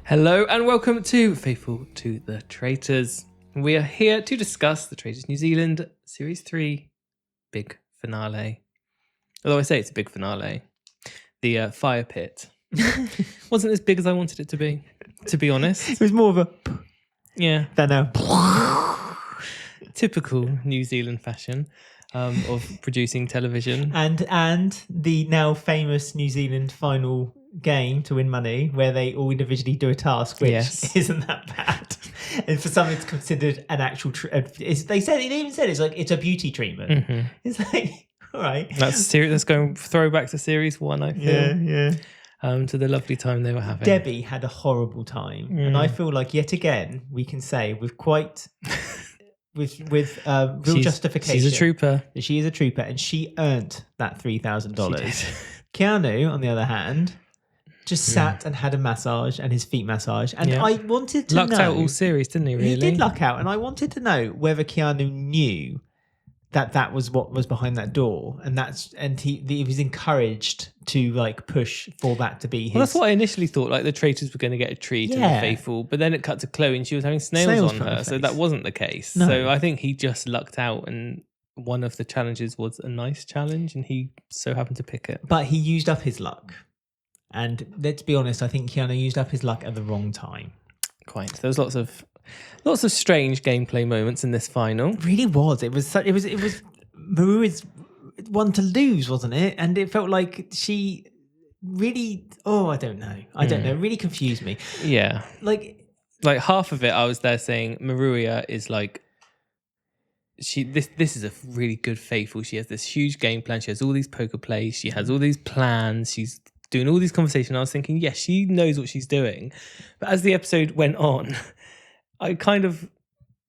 Hello and welcome to Faithful to the Traitors. We are here to discuss the Traitors New Zealand Series 3 big finale. Although I say it's a big finale. The fire pit wasn't as big as I wanted it to be honest. It was more of a Yeah. than a Typical New Zealand fashion of producing television. and the now famous New Zealand final game to win money, where they all individually do a task, which isn't that bad. And for some, it's considered an actual. It even said it's a beauty treatment. Mm-hmm. It's like, all right, That's going throwback to Series 1. I feel. Yeah. To the lovely time they were having. Debbie had a horrible time, and I feel like yet again we can say with quite. With real justification. She's a trooper. That she is a trooper, and she earned that $3,000. Keanu, on the other hand, just sat and had a massage and his feet massage. And I wanted to know... Lucked out all series, didn't he, really? He did luck out, and I wanted to know whether Keanu knew that was what was behind that door, and he was encouraged to push for that to be his. Well, that's what I initially thought. Like the traitors were going to get a treat and the faithful, but then it cut to Chloe and she was having snails on her, so that wasn't the case. No. So I think he just lucked out, and one of the challenges was a nice challenge, and he so happened to pick it. But he used up his luck, and let's be honest, I think Keanu used up his luck at the wrong time. Quite. There was lots of strange gameplay moments in this final. It really was. It was Marua's one to lose, wasn't it? And it felt like she really. Oh, I don't know. It really confused me. Yeah. Like half of it, I was there saying Marua is like. This is a really good faithful. She has this huge game plan. She has all these poker plays. She has all these plans. She's doing all these conversations. I was thinking, yes, she knows what she's doing. But as the episode went on, I kind of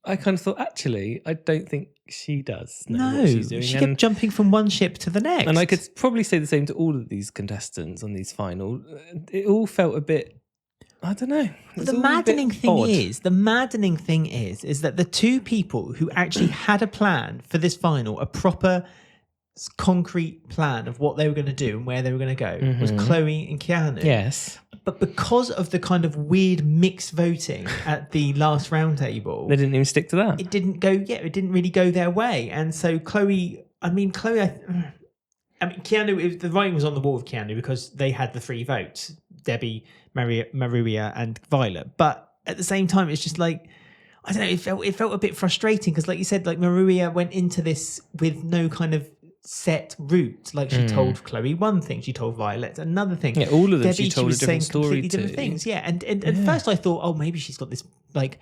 thought, actually, I don't think she does know what she's doing. She kept jumping from one ship to the next. And I could probably say the same to all of these contestants on these final. It all felt a bit, I don't know. The maddening thing is that the two people who actually had a plan for this final, a proper concrete plan of what they were going to do and where they were going to go, was Chloe and Keanu. Yes. But because of the kind of weird mixed voting at the last round table, they didn't even stick to that. It didn't really go their way. And so Keanu, the writing was on the wall with Keanu because they had the three votes, Debbie, Marua and Violet. But at the same time, it's just like, I don't know, it felt a bit frustrating because, like you said, like Marua went into this with no kind of set route. Like she told Chloe one thing, she told Violet another thing. Yeah, all of them Debbie, she told a different story completely to. Different things. Yeah, and at first I thought, oh, maybe she's got this, like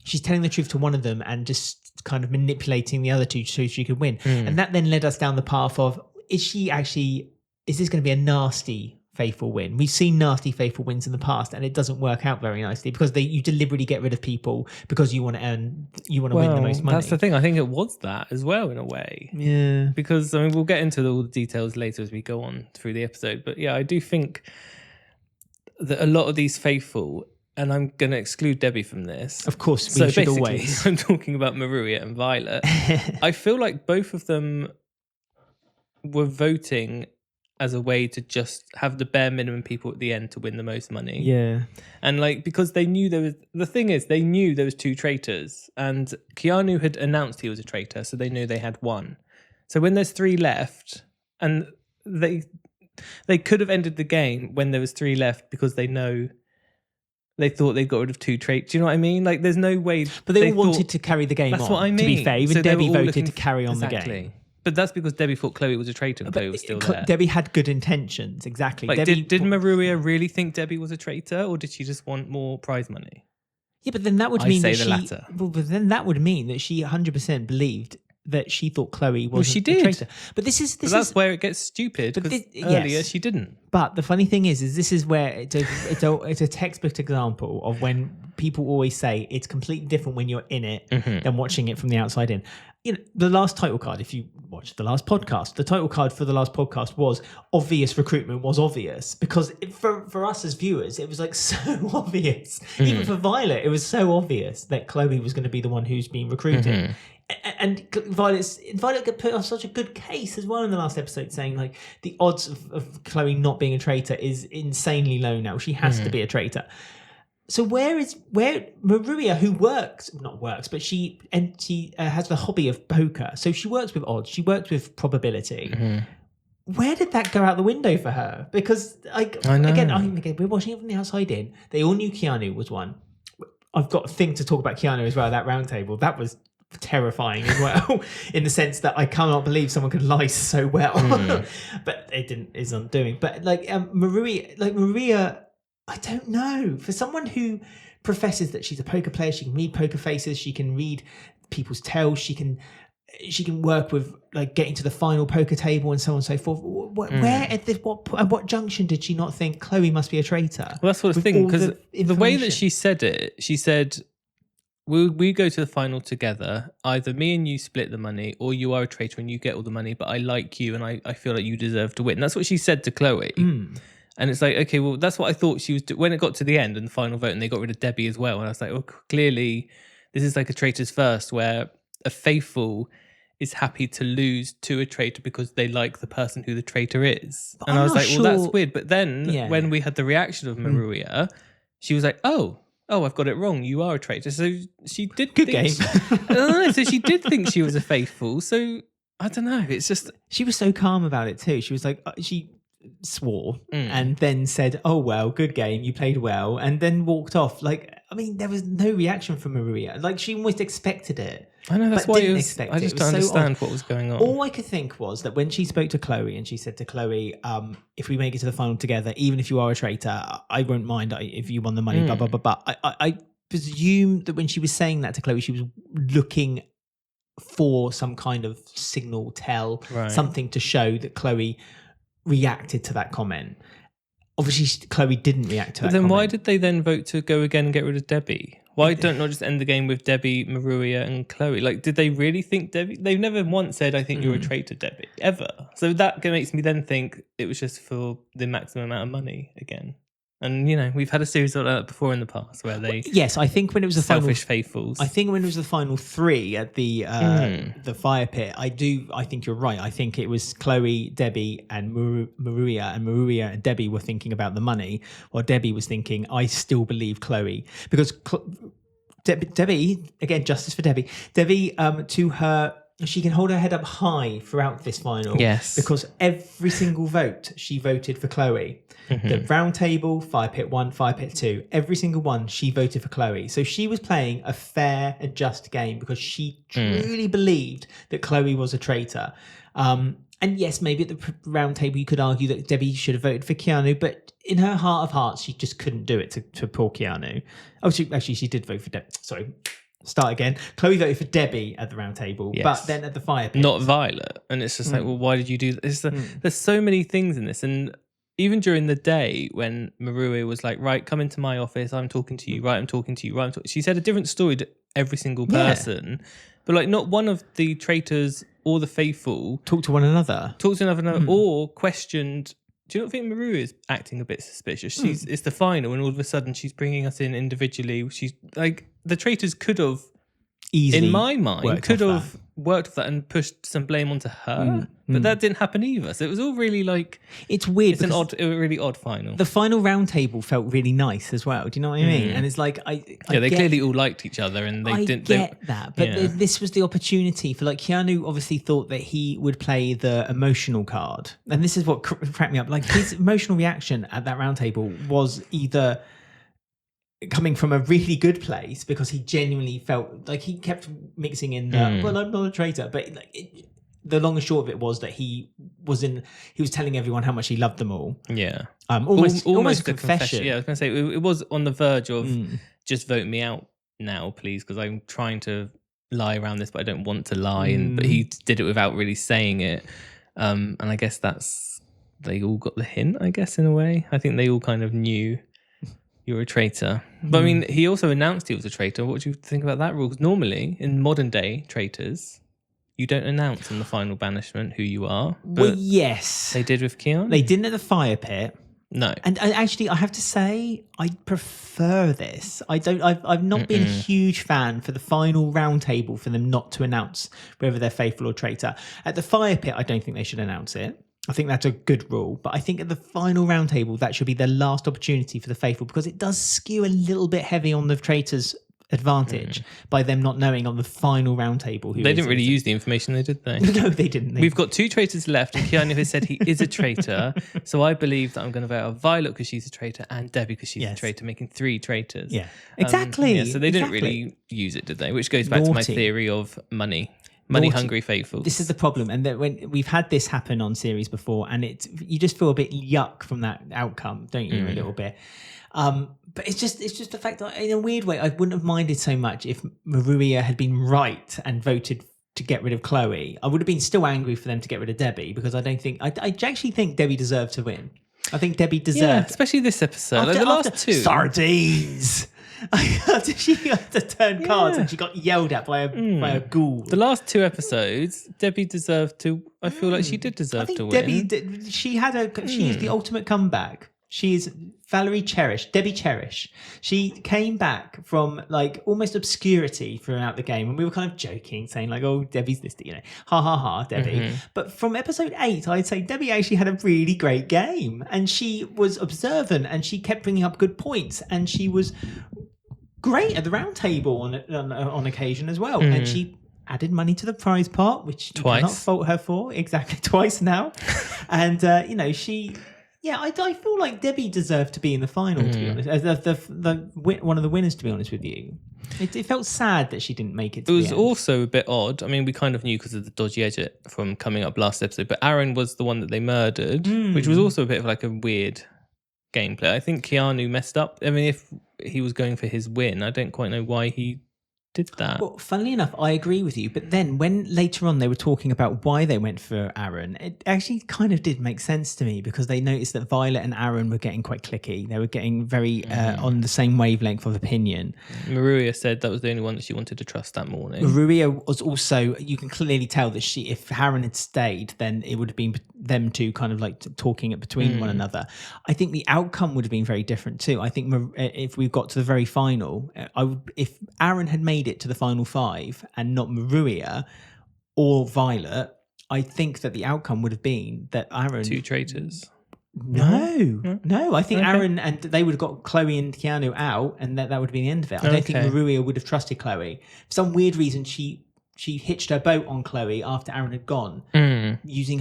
she's telling the truth to one of them and just kind of manipulating the other two so she could win. And that then led us down the path of, is this going to be a nasty faithful win? We've seen nasty faithful wins in the past, and it doesn't work out very nicely because you deliberately get rid of people because you want to win the most money. That's the thing. I think it was that as well in a way. Yeah. Because we'll get into all the details later as we go on through the episode. But yeah, I do think that a lot of these faithful, and I'm going to exclude Debbie from this. Of course, we should always. I'm talking about Marua and Violet. I feel like both of them were voting as a way to just have the bare minimum people at the end to win the most money. Yeah. And because they knew they knew there was two traitors, and Keanu had announced he was a traitor, so they knew they had one. So when there's three left, and they could have ended the game when there was three left because they thought they got rid of two traitors. Do you know what I mean? Like there's no way. But they all wanted to carry the game on. That's what I mean. To be fair, even so Debbie voted to carry on the game. But that's because Debbie thought Chloe was a traitor and Chloe was still there. Debbie had good intentions, exactly. Like, did Marua really think Debbie was a traitor, or did she just want more prize money? Yeah, but then that would mean the latter. Well, but then that would mean that she 100% believed that she thought Chloe wasn't a traitor. But that's where it gets stupid, because earlier she didn't. But the funny thing is this is where it's a textbook example of when people always say it's completely different when you're in it than watching it from the outside in. You know, the last title card, if you watched the last podcast, the title card for the last podcast was obvious recruitment was obvious, because for us as viewers, it was like so obvious. Even for Violet, it was so obvious that Chloe was going to be the one who's being recruited. And Violet put off such a good case as well in the last episode, saying like the odds of Chloe not being a traitor is insanely low now. She has to be a traitor. So where Maria, who not works, but she has the hobby of poker. So she works with odds. She works with probability. Where did that go out the window for her? Because again, we're watching it from the outside in. They all knew Keanu was one. I've got a thing to talk about Keanu as well. That round table, that was terrifying as well, in the sense that I cannot believe someone could lie so well. But it didn't. Is undoing. But Maria, I don't know. For someone who professes that she's a poker player, she can read poker faces, she can read people's tells, she can work with like getting to the final poker table and so on and so forth. Where at what junction did she not think Chloe must be a traitor? Well, that's what I was thinking, because the way that she said it, she said, we go to the final together. Either me and you split the money, or you are a traitor and you get all the money, but I like you and I feel like you deserve to win. That's what she said to Chloe. And it's like, okay, well, that's what I thought she was when it got to the end and the final vote and they got rid of Debbie as well. And I was like, well, clearly this is like a traitor's first, where a faithful is happy to lose to a traitor because they like the person who the traitor is. But and I was like, well, that's weird. But then when we had the reaction of Maria, she was like, oh, I've got it wrong. You are a traitor. So she did good game. So she did think she was a faithful. So I don't know. It's just she was so calm about it too. She was like, she swore and then said, oh well, good game, you played well, and then walked off. Like, I mean, there was no reaction from Maria. Like, she almost expected it. I know, that's why I just don't understand what was going on. All I could think was that when she spoke to Chloe and she said to Chloe, if we make it to the final together, even if you are a traitor, I won't mind if you won the money, blah, blah, blah, blah. I presume that when she was saying that to Chloe, she was looking for some kind of signal, something to show that Chloe reacted to that comment. Obviously, Chloe didn't react to that comment. Why did they then vote to go again and get rid of Debbie? Why don't not just end the game with Debbie, Maria, and Chloe? Like, did they really think Debbie? They've never once said, I think you're a traitor, Debbie, ever. So that makes me then think it was just for the maximum amount of money again. And, you know, we've had a series like that before in the past where they... Yes, I think when it was the selfish faithfuls. I think when it was the final three at the fire pit, I think you're right. I think it was Chloe, Debbie, and Maria, and Maria and Debbie were thinking about the money, while Debbie was thinking, I still believe Chloe. Because Debbie, again, justice for Debbie, to her... She can hold her head up high throughout this final. Yes. Because every single vote, she voted for Chloe. The round table, fire pit 1, fire pit 2, every single one, she voted for Chloe. So she was playing a fair and just game because she truly believed that Chloe was a traitor. And yes, maybe at the round table, you could argue that Debbie should have voted for Keanu, but in her heart of hearts, she just couldn't do it to poor Keanu. Oh, she did vote for Debbie. Sorry. Start again. Chloe voted for Debbie at the round table, but then at the fire pit, not Violet. And it's just like, well, why did you do this? There's so many things in this, and even during the day when Maria was like, right, come into my office, I'm talking to you, right, I'm talking to you, right, she said a different story to every single person, but like not one of the traitors or the faithful talked to one another, or questioned. Do you not think Maria is acting a bit suspicious? It's the final, and all of a sudden she's bringing us in individually. She's like, the traitors could have, easily, in my mind, worked with that and pushed some blame onto her. But that didn't happen either. So it was all really like... It's weird. It's a really odd final. The final round table felt really nice as well. Do you know what I mean? And it's like... they clearly all liked each other and they didn't... get that. But this was the opportunity for... Like, Keanu obviously thought that he would play the emotional card. And this is what cracked me up. Like, his emotional reaction at that round table was either... coming from a really good place because he genuinely felt like he kept mixing in the well, I'm not a traitor, but like the long and short of it was that he was telling everyone how much he loved them all. Almost a confession. I was gonna say it was on the verge of just vote me out now, please, because I'm trying to lie around this, but I don't want to lie. But he did it without really saying it, and I guess they all got the hint. I guess in a way, I think they all kind of knew. You're a traitor. But I mean, he also announced he was a traitor. What do you think about that rule? Because normally, in modern day traitors, you don't announce in the final banishment who you are. Well, yes. They did with Keanu? They didn't at the fire pit. No. And actually, I have to say, I prefer this. I've not been a huge fan for the final round table for them not to announce whether they're faithful or traitor. At the fire pit, I don't think they should announce it. I think that's a good rule. But I think at the final roundtable, that should be the last opportunity for the faithful, because it does skew a little bit heavy on the traitors' advantage by them not knowing on the final roundtable who they didn't really use the information, though, did they? No, they didn't. We've got 2 traitors left, and Keanu has said he is a traitor. So I believe that I'm going to vote out Violet because she's a traitor, and Debbie because she's a traitor, making 3 traitors. Yeah, exactly. So they didn't really use it, did they? Which goes back to my theory of money-hungry faithfuls. This is the problem, and that when we've had this happen on series before, and you just feel a bit yuck from that outcome, don't you? A little bit. But it's just the fact that in a weird way, I wouldn't have minded so much if Maruia had been right and voted to get rid of Chloe. I would have been still angry for them to get rid of Debbie, because I actually think Debbie deserved to win. I think Debbie deserved, especially this episode. The last 2 sardines. After she had to turn cards and she got yelled at by a ghoul. The last 2 episodes, Debbie deserved to. I feel like she did deserve to win. Debbie, she's the ultimate comeback. She's Debbie Cherish. She came back from like almost obscurity throughout the game, and we were kind of joking, saying like, "Oh, Debbie's this, ha ha ha, Debbie." But from episode 8, I'd say Debbie actually had a really great game, and she was observant, and she kept bringing up good points, and she was great at the round table on occasion as well, and she added money to the prize pot, which you cannot fault her for. Exactly, twice now. And I feel like Debbie deserved to be in the final, to be honest, as one of the winners, to be honest with you. It felt sad that she didn't make it to the end. It was also a bit odd. I mean, we kind of knew because of the dodgy edit from coming up last episode, but Aaron was the one that they murdered, which was also a bit of like a weird gameplay. I think Keanu messed up. I mean, if he was going for his win, I don't quite know why he did that. Well, funnily enough, I agree with you. But then when later on they were talking about why they went for Aaron, it actually kind of did make sense to me, because they noticed that Violet and Aaron were getting quite cliquey. They were getting very on the same wavelength of opinion. Maruia said that was the only one that she wanted to trust that morning. Maruia was also, you can clearly tell that if Aaron had stayed, then it would have been them two kind of like talking it between one another. I think the outcome would have been very different too. I think if we got to the very final, if Aaron had made it to the final 5 and not Maruia or Violet, I think that the outcome would have been that Aaron... 2 traitors. No. I think Aaron and they would have got Chloe and Keanu out, and that would have been the end of it. I don't think Maruia would have trusted Chloe. For some weird reason, she hitched her boat on Chloe after Aaron had gone, using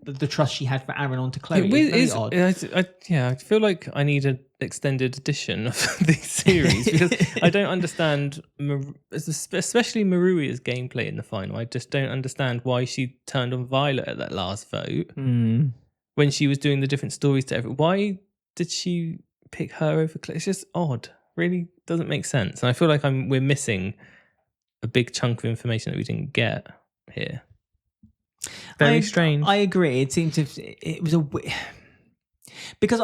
the trust she had for Aaron onto Chloe. It's very odd. I feel like I need an extended edition of these series, because I don't understand, especially Maruia's gameplay in the final. I just don't understand why she turned on Violet at that last vote when she was doing the different stories to everyone. Why did she pick her over Chloe? It's just odd. Really doesn't make sense. And I feel like we're missing a big chunk of information that we didn't get here. Very strange. I agree. It seemed it was because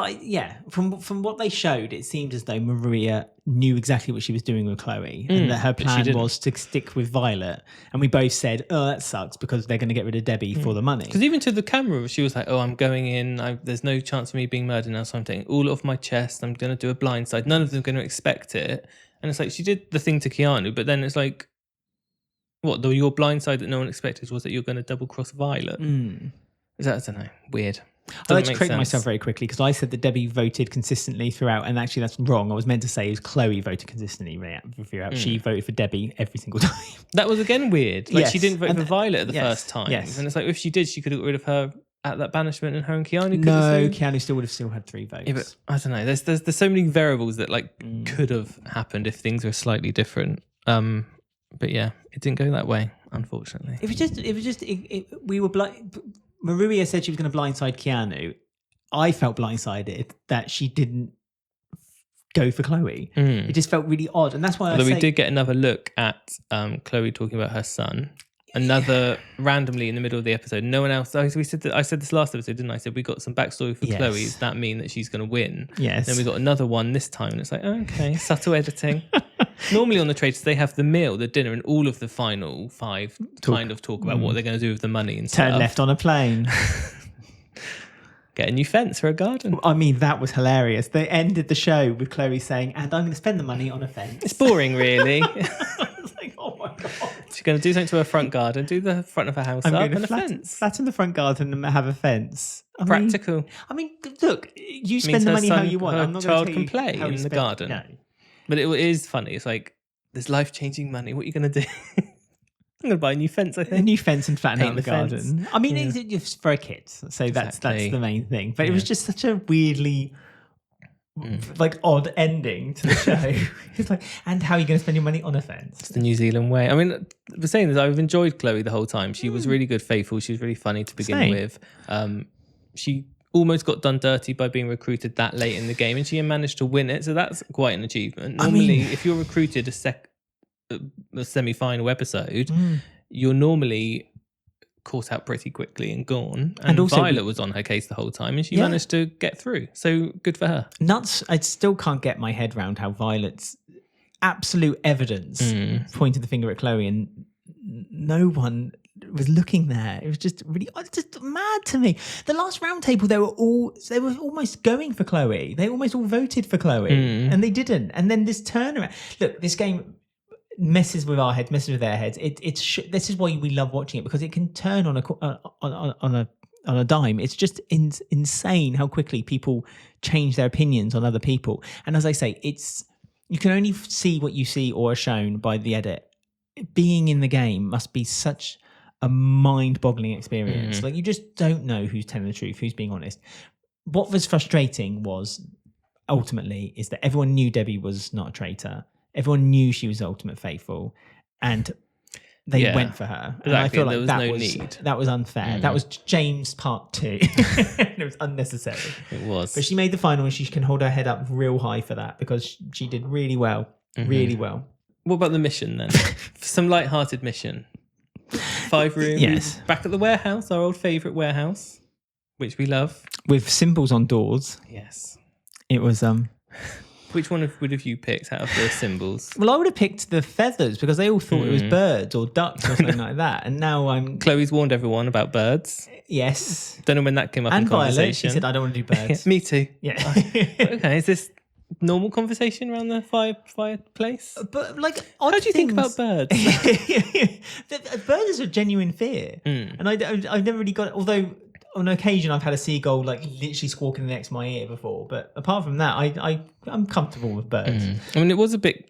from what they showed, it seemed as though Maruia knew exactly what she was doing with Chloe, and that her plan was to stick with Violet. And we both said, "Oh, that sucks," because they're going to get rid of Debbie for the money. Because even to the camera, she was like, "Oh, I'm going in. There's no chance of me being murdered now, so I'm taking all off my chest. I'm going to do a blindside. None of them are going to expect it." And it's like she did the thing to Keanu, but then it's like, what, your blindside that no one expected was that you're going to double cross Violet? Is that, I don't know, weird. I like to correct myself very quickly, because I said that Debbie voted consistently throughout, and actually that's wrong. I was meant to say it was Chloe voted consistently throughout. She voted for Debbie every single time. That was again weird. Like she didn't vote for Violet at the first time. Yes. And it's like, if she did, she could have got rid of her at that banishment, and her and Keanu could Keanu still would have had 3 votes. Yeah, but I don't know. There's so many variables that could have happened if things were slightly different. But yeah, it didn't go that way, unfortunately. We were Maruia said she was going to blindside Keanu. I felt blindsided that she didn't go for Chloe. It just felt really odd, and that's why we did get another look at Chloe talking about her son. Another randomly in the middle of the episode. No one else. I said this last episode, didn't I? I said we got some backstory for Chloe. Does that mean that she's going to win? Yes. Then we got another one this time, and it's like, okay, subtle editing. Normally on the Traitors, they have the meal, the dinner, and all of the final 5 kind of talk about what they're going to do with the money and stuff. Turn left on a plane. Get a new fence for a garden. I mean, that was hilarious. They ended the show with Chloe saying, "And I'm going to spend the money on a fence." It's boring, really. I was like, oh my God. She going to do something to her front garden, do the front of her house I'm up going and to a fence. flatten the front garden and have a fence. Practical. I mean, look, you Means spend the her money how son- you want. her I'm not child going to can play in the garden. No. But it is funny. It's like, there's life-changing money. What are you going to do? I'm going to buy a new fence, I A think. new fence and flatten out the Paint the garden. I mean, it's for a kid, so that's Exactly. the main thing. But it was just such a weirdly like odd ending to the show. It's like, and how are you going to spend your money on a fence? It's the New Zealand way. I mean, we're saying this, I've enjoyed Chloe the whole time. She was really good, faithful. She was really funny to begin Same. with. She almost got done dirty by being recruited that late in the game, and she managed to win it. So that's quite an achievement. Normally, if you're recruited a semi-final episode, you're normally caught out pretty quickly and gone. And also, Violet was on her case the whole time, and she managed to get through. So good for her. Nuts. I still can't get my head around how Violet's absolute evidence pointed the finger at Chloe and no one was looking there. It was just really just mad to me. The last round table, they were almost going for Chloe. They almost all voted for Chloe and they didn't. And then this turnaround. Look, this game messes with our heads, messes with their heads. This is why we love watching it, because it can turn on a dime. It's just insane how quickly people change their opinions on other people. And as I say, you can only see what you see or are shown by the edit. Being in the game must be such a mind-boggling experience. Like, you just don't know who's telling the truth, who's being honest. What was frustrating was ultimately is that everyone knew Debbie was not a traitor. Everyone knew she was ultimate faithful, and they went for her. And I feel like that was unfair. That was James Part 2. It was unnecessary. It was. But she made the final, and she can hold her head up real high for that, because she did really well. Really well. What about the mission then? Some light-hearted mission. 5 rooms. Yes. Back at the warehouse, our old favourite warehouse, which we love. With symbols on doors. Yes. It was Which one would have you picked out of the symbols? Well, I would have picked the feathers, because they all thought it was birds or ducks or something like that. And now Chloe's warned everyone about birds. Yes. Don't know when that came up And in conversation. Violet, she said, I don't want to do birds. Me too. Yeah. Okay, is this normal conversation around the fireplace? But like, odd how do you think about birds? Birds is a genuine fear, and I've never really got. Although on occasion I've had a seagull like literally squawking next to my ear before, but apart from that, I'm comfortable with birds. I mean, it was a bit.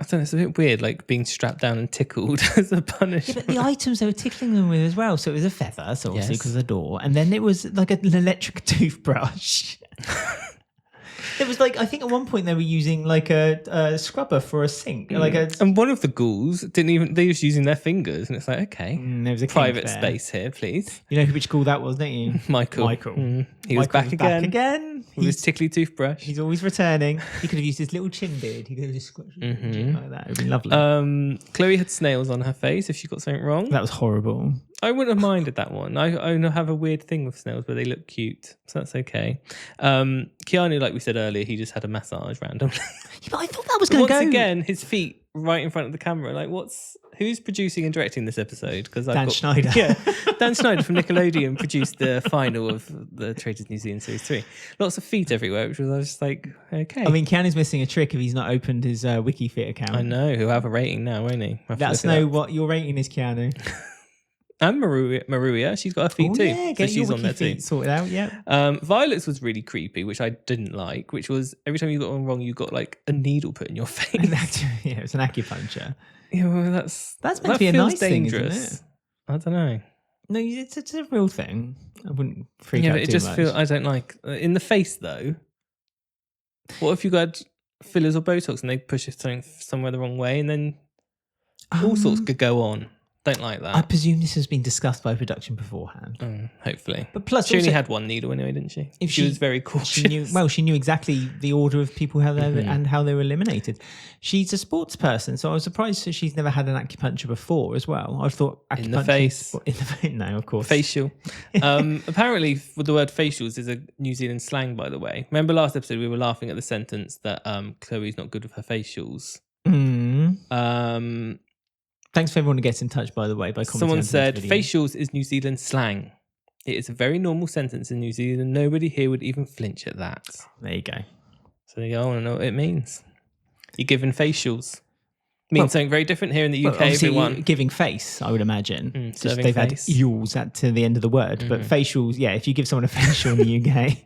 I don't know. It's a bit weird, like being strapped down and tickled as a punishment. Yeah, but the items they were tickling them with as well. So it was a feather, so obviously because of the door, and then it was like an electric toothbrush. It was like, I think at one point they were using like a scrubber for a sink. And one of the ghouls they were just using their fingers, and it's like, okay, there was a private space here, please. You know which ghoul that was, don't you? Michael. He was back again. With his tickly toothbrush. He's always returning. He could have used his little chin beard. He could have just squashed his chin like that. It would be lovely. Chloe had snails on her face if she got something wrong. That was horrible. I wouldn't have minded that one. I have a weird thing with snails, but they look cute, so that's okay. Keanu, like we said earlier, he just had a massage randomly. Yeah, but I thought that was going to go. Once again, his feet right in front of the camera. Like, who's producing and directing this episode? Because Dan Schneider. Yeah, Dan Schneider from Nickelodeon produced the final of the Traitors New Zealand Series 3. Lots of feet everywhere, which was I was just like, okay. I mean, Keanu's missing a trick if he's not opened his WikiFit account. I know. He'll have a rating now, won't he? Let us know what your rating is, Keanu. And Maruia, she's got her feet too. Yeah, get so your she's on there too. Sorted out, yeah. Violet's was really creepy, which I didn't like, which was every time you got one wrong, you got like a needle put in your face. Yeah, it's an acupuncture. Yeah, well, that's meant to be a nice dangerous. Thing, isn't it? I don't know. No, it's a real thing. I wouldn't freak out but it too just much. feels I don't like in the face though. What if you got fillers or Botox and they push it somewhere the wrong way, and then all sorts could go on. Don't like that. I presume this has been discussed by production beforehand. Hopefully. But plus, she only had one needle anyway, didn't she? If she was very cautious. She knew exactly the order of people and how they were eliminated. She's a sports person, so I was surprised that she's never had an acupuncture before as well. I thought acupuncture in the face. No, of course. Facial. Apparently, the word facials is a New Zealand slang, by the way. Remember last episode we were laughing at the sentence that Chloe's not good with her facials. Thanks for everyone who gets in touch, by the way, by commenting. Someone said facials is New Zealand slang. It is a very normal sentence in New Zealand. Nobody here would even flinch at that. There you go. So you go, I want to know what it means. You're giving facials. means something very different here in the UK. Obviously, Everyone giving face, I would imagine. Just serving they've face. had eels to the end of the word, but facials, yeah. If you give someone a facial in the UK,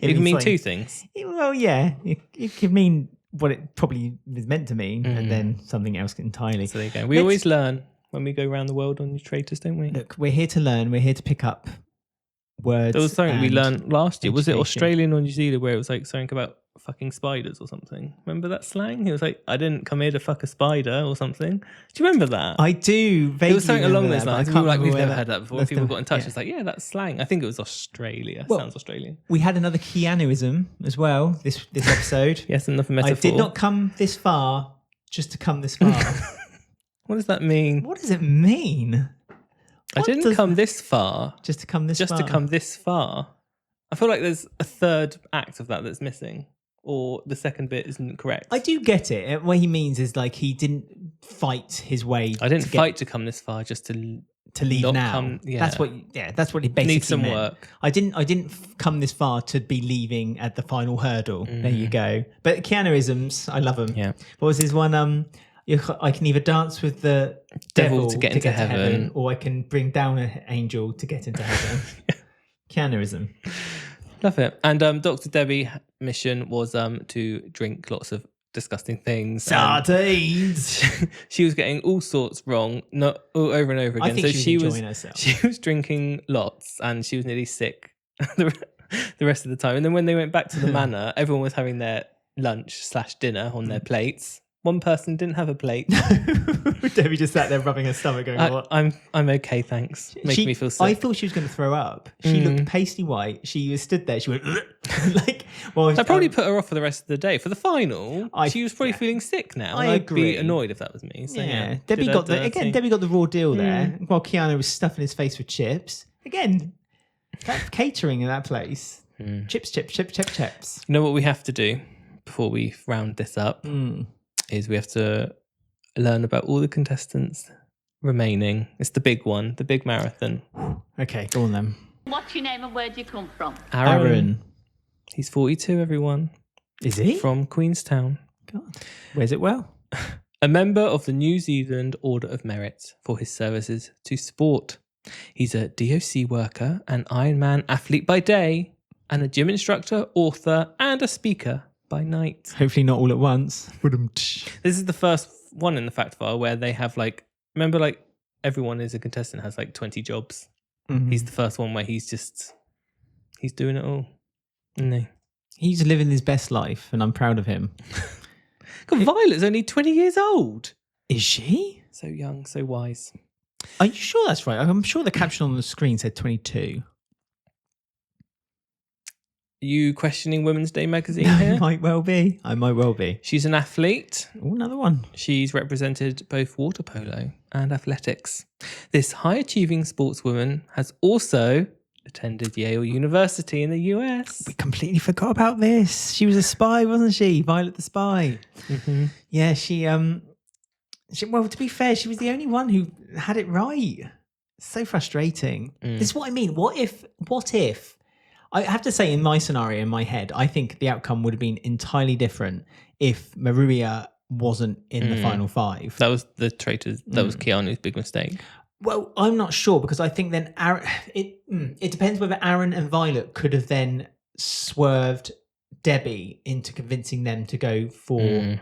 it can mean two things. Well, yeah, it could mean what it probably is meant to mean, and then something else entirely. So there you go. We always learn when we go around the world on New Traitors, don't we? Look, we're here to learn. We're here to pick up words. There was something we learned last year. Was it education. Australian or New Zealand where it was like something about fucking spiders or something? Remember that slang? He was like, I didn't come here to fuck a spider or something. Do you remember that? I do. It was something along those that, lines. I We were like, can't we've remember never heard that before. that's People the- got in touch. yeah. It's like, yeah, that's slang. I think it was Australia. Well, Sounds Australian. We had another Keanuism as well this episode. Yes, another metaphor. I did not come this far just to come this far. What does that mean? What does it mean? I didn't come this far. Just to come this Just far. to come this far. I feel like there's a third act of that that's missing, or the second bit isn't correct. I do get it. What he means is like he didn't fight his way. I didn't fight to come this far, just to leave not now. come- yeah. That's what. Yeah, that's what he basically need some meant. work. I didn't come this far to be leaving at the final hurdle. There you go. But Keanuisms, I love them. Yeah. What was his one? I can either dance with the devil to get into heaven. or I can bring down an angel to get into heaven. Keanuism. Love it. And Dr. Debbie's mission was to drink lots of disgusting things. Sardines. She was getting all sorts wrong, over and over again. I think so she was enjoying herself. She was drinking lots, and she was nearly sick the rest of the time. And then when they went back to the manor, everyone was having their lunch/dinner on their plates. One person didn't have a plate. Debbie just sat there rubbing her stomach going, what? I'm okay, thanks. Making me feel sick. I thought she was going to throw up. She looked pasty white. She was stood there. She went, like, well, I probably put her off for the rest of the day. For the final, she was probably feeling sick now. I I'd agree. be annoyed if that was me. So, yeah. Debbie got the raw deal there while Keanu was stuffing his face with chips. Again, that catering in that place. Chips. You know what we have to do before we round this up? Is we have to learn about all the contestants remaining. It's the big one, the big marathon. Okay, go on then. What's your name and where do you come from? Aaron. He's 42, everyone. Is he? From Queenstown. God. Wears it well. A member of the New Zealand Order of Merit for his services to sport. He's a DOC worker, an Ironman athlete by day, and a gym instructor, author, and a speaker by night. Hopefully not all at once. This is the first one in the fact file where they have remember everyone is a contestant has 20 jobs. He's the first one where he's doing it all. No. He's living his best life and I'm proud of him. God, Violet's only 20 years old. Is she? So young, so wise. Are you sure that's right? I'm sure the caption on the screen said 22. You questioning Women's Day magazine I here? might well be. She's an athlete. Oh, another one. She's represented both water polo and athletics. This high-achieving sportswoman has also attended Yale University in the US. We completely forgot about this. She was a spy, wasn't she? Violet the spy. Yeah, she well, to be fair, she was the only one who had it right. So frustrating. This is what I mean. What if I have to say, in my scenario, in my head, I think the outcome would have been entirely different if Maruia wasn't in the final five. That was the Traitors. That was Keanu's big mistake. Well, I'm not sure because I think then it depends whether Aaron and Violet could have then swerved Debbie into convincing them to go for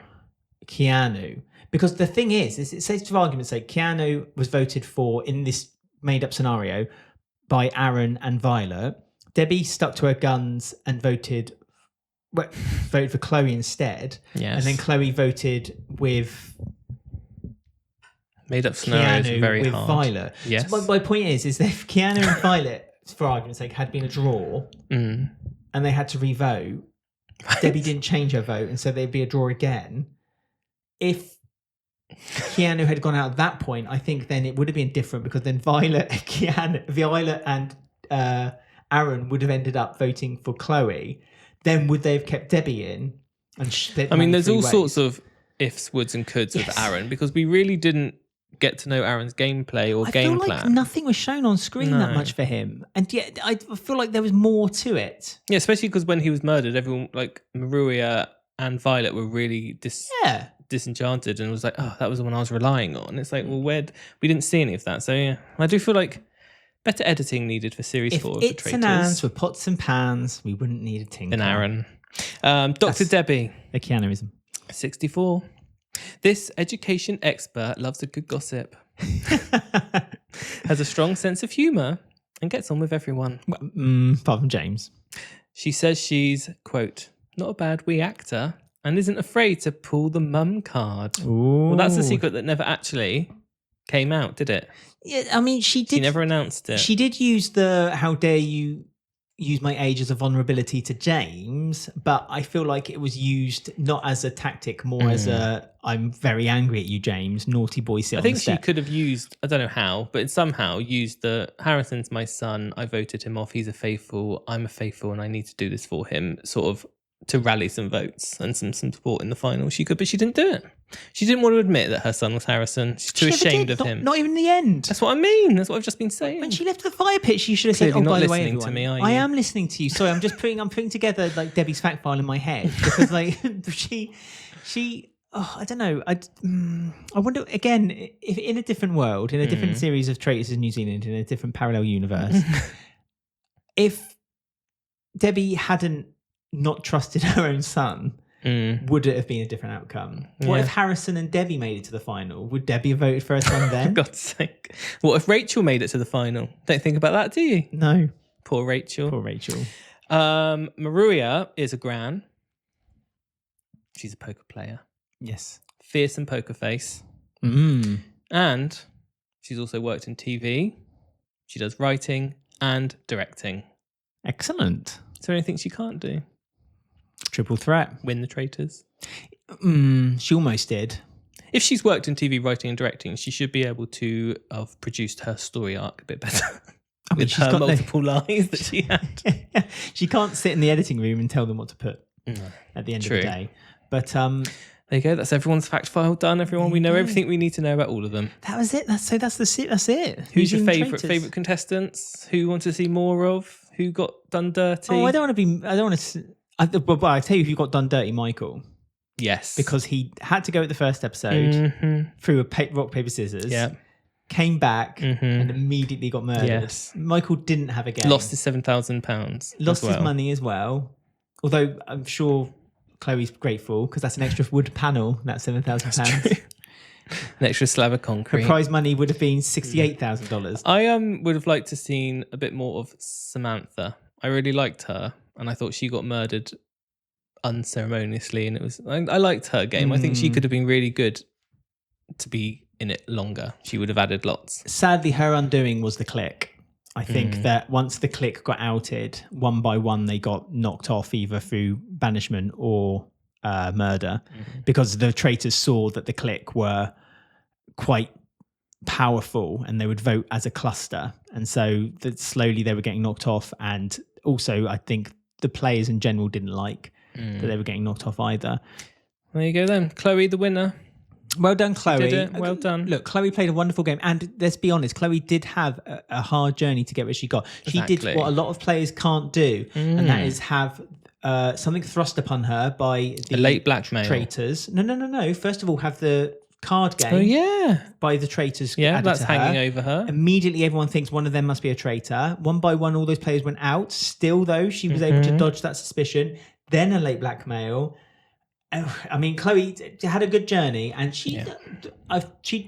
Keanu. Because the thing is it says, for argument's sake, Keanu was voted for in this made-up scenario by Aaron and Violet. Debbie stuck to her guns and voted for Chloe instead. Yes. And then Chloe voted with made up scenarios Keanu very with hard. Violet. Yes. So my point is that if Keanu and Violet, for argument's sake, had been a draw and they had to re-vote, Debbie didn't change her vote, and so they'd be a draw again. If Keanu had gone out at that point, I think then it would have been different because then Violet and Aaron would have ended up voting for Chloe. Then would they have kept Debbie in? And there's all sorts of ifs, woulds, and coulds with Aaron because we really didn't get to know Aaron's gameplay or game plan. I feel like nothing was shown on screen that much for him, and yet I feel like there was more to it. Yeah, especially because when he was murdered, everyone Maruia and Violet were really disenchanted and was like, oh, that was the one I was relying on. It's like, well, we didn't see any of that. So yeah, I do feel like better editing needed for series 4 of the If it's and Traitors. ands were pots and pans, we wouldn't need a tinker. And Aaron. Dr. Debbie. The Keanuism. 64. This education expert loves a good gossip. Has a strong sense of humour and gets on with everyone. Apart from James. She says she's, quote, not a bad wee actor and isn't afraid to pull the mum card. Ooh. Well, that's a secret that never actually came out, did it? Yeah, I mean, she did. She never announced it. She did use the "how dare you use my age as a vulnerability" to James, but I feel like it was used not as a tactic, more as a "I'm very angry at you, James, naughty boy." I think she could have used, I don't know how, but somehow used the Harrison's my son. I voted him off. He's a faithful. I'm a faithful, and I need to do this for him. Sort of to rally some votes and some support in the final. She could, but she didn't do it. She didn't want to admit that her son was Harrison. She's too ashamed of him. Not even in the end. That's what I mean. That's what I've just been saying. When she left the fire pit, she should have said, Clearly "Oh, not by the way, listening to everyone, me, are you?" I am listening to you." Sorry, I'm putting together like Debbie's fact file in my head because like she. Oh, I don't know. I wonder again if in a different world, in a different series of Traitors in New Zealand, in a different parallel universe, if Debbie hadn't not trusted her own son, would it have been a different outcome? What if Harrison and Debbie made it to the final? Would Debbie have voted for her son then? For God's sake. What if Rachel made it to the final? Don't think about that, do you? No. Poor Rachel. Poor Rachel. Maruia is a gran. She's a poker player. Yes. Fearsome poker face. And she's also worked in TV. She does writing and directing. Excellent. Is there anything she can't do? Triple threat. Win the Traitors. She almost did. If she's worked in TV writing and directing, she should be able to have produced her story arc a bit better. I mean, with her multiple lies that she had. She can't sit in the editing room and tell them what to put at the end of the day. But there you go. That's everyone's fact file done. Everyone, we know everything we need to know about all of them. that was it. That's it. Who's your favourite contestants? Who you want to see more of? Who got done dirty? Oh, I don't want to. But I tell you, who got done dirty, Michael. Yes, because he had to go at the first episode through a rock paper scissors. Yeah. Came back and immediately got murdered. Yes. Michael didn't have a game. Lost his £7,000. Lost his money as well. Although I'm sure Chloe's grateful because that's an extra wood panel. That's £7,000. An extra slab of concrete. Her prize money would have been $68,000. I would have liked to seen a bit more of Samantha. I really liked her, and I thought she got murdered unceremoniously, and it was I liked her game. I think she could have been really good to be in it longer. She would have added lots. Sadly, her undoing was the clique. I think that once the clique got outed, one by one they got knocked off either through banishment or murder, because the traitors saw that the clique were quite powerful and they would vote as a cluster, and so that slowly they were getting knocked off. And also I think the players in general didn't like that they were getting knocked off either. There you go then. Chloe, the winner. Well done, Chloe. Did it. Well done. Look, Chloe played a wonderful game, and let's be honest, Chloe did have a hard journey to get where she got. She did what a lot of players can't do, and that is have something thrust upon her by the late blackmail traitors. No. First of all, have the card game by the traitors added that's to hanging her. over her. Immediately everyone thinks one of them must be a traitor. One by one all those players went out. Still though, she was able to dodge that suspicion. Then a late blackmail. I mean, Chloe had a good journey, and she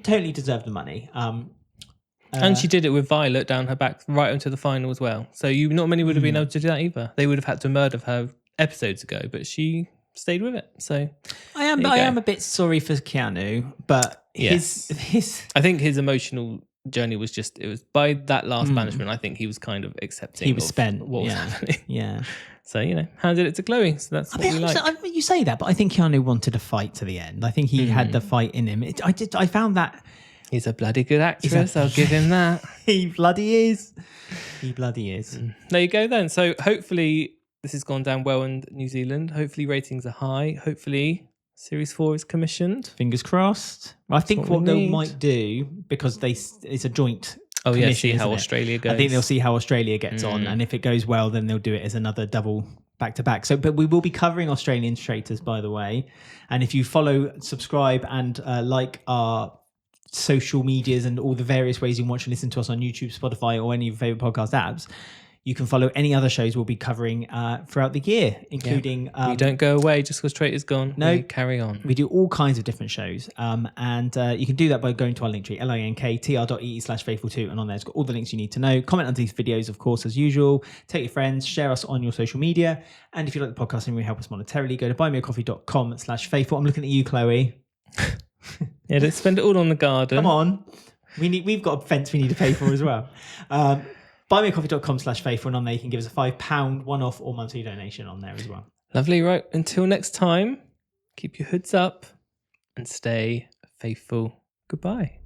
totally deserved the money. And she did it with Violet down her back right onto the final as well. So not many would have been able to do that either. They would have had to murder her episodes ago, but she stayed with it. So I am a bit sorry for Keanu, but his I think his emotional journey was by that last banishment. I think he was kind of accepting. He was spent. What was happening? Yeah. So handed it to Chloe. So that's what we like. You say that, but I think Keanu wanted a fight to the end. I think he had the fight in him. I found that he's a bloody good actress. I'll give him that. He bloody is. There you go then. So hopefully this has gone down well in New Zealand. Hopefully ratings are high. Hopefully Series 4 is commissioned. Fingers crossed. I think what they might do, because it's a joint see how Australia goes. I think they'll see how Australia gets on, and if it goes well, then they'll do it as another double back to back. So, but we will be covering Australian Traitors, by the way. And if you follow, subscribe, and like our social medias and all the various ways you watch and listen to us on YouTube, Spotify, or any of your favorite podcast apps, you can follow any other shows we'll be covering throughout the year, including... we don't go away just because Traitors gone. No. We carry on. We do all kinds of different shows. And you can do that by going to our linktree, linktr.ee/faithfulto. And on there, it's got all the links you need to know. Comment on these videos, of course, as usual. Tell your friends, share us on your social media. And if you like the podcast and you help us monetarily, go to buymeacoffee.com/faithful. I'm looking at you, Chloe. Yeah, let's spend it all on the garden. Come on. We've got a fence we need to pay for as well. Buymeacoffee.com/faithful, and on there you can give us a £5 one-off or monthly donation on there as well. Lovely. Right. Until next time, keep your hoods up and stay faithful. Goodbye.